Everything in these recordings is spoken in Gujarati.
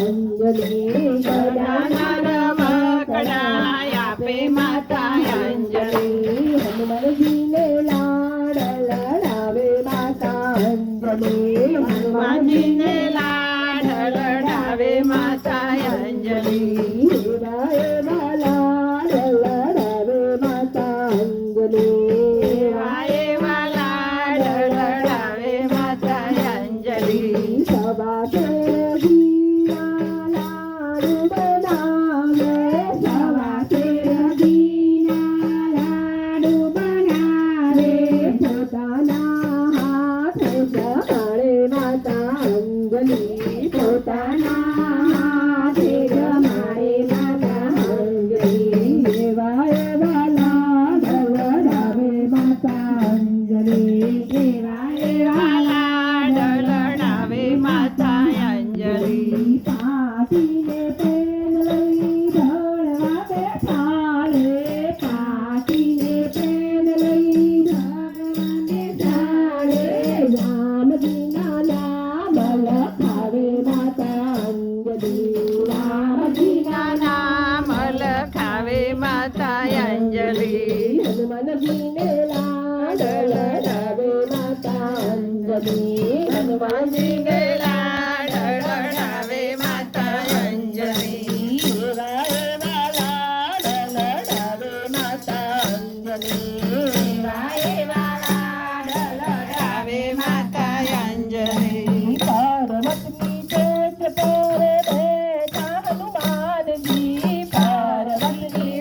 અંજલિ ગજાના રમકડા આપે માતા અંજલિ હનુમાનજીને લાડ લડાવે માતા અંજલિ હનુમાનજીને લાડ લડાવે માતા અંજલિ એવા લાડ લડાવે માતા અંજલિ એવા લાડ લડાવે માતા અંજલિ સવા હનુમાનજીને લાડ લડાવે માતા અંજલિ હનુમાનજીને લાડ લડાવે માતા અંજલિ એવા લાડ લડાવે માતા અંજલિ એવા લાડ લડાવે માતા અંજલિ પાર્વતી પેટ પર બેઠા હનુમાનજી પાર્વતી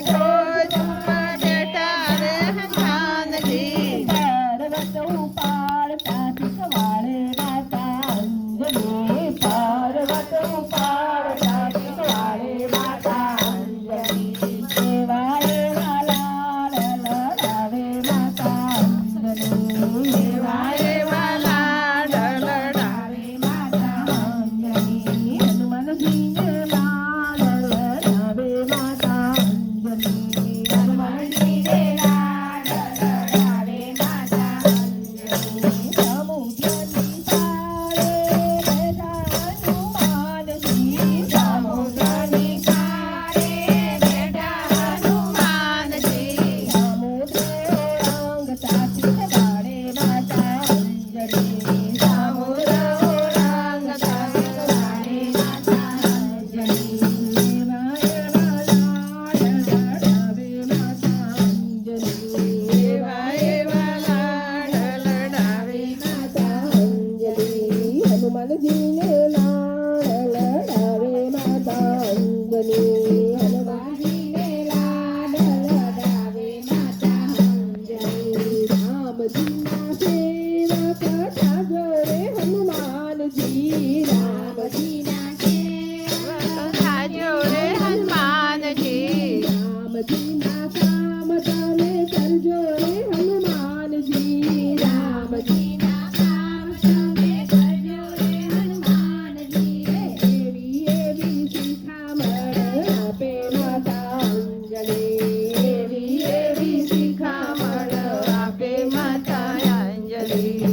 Anjali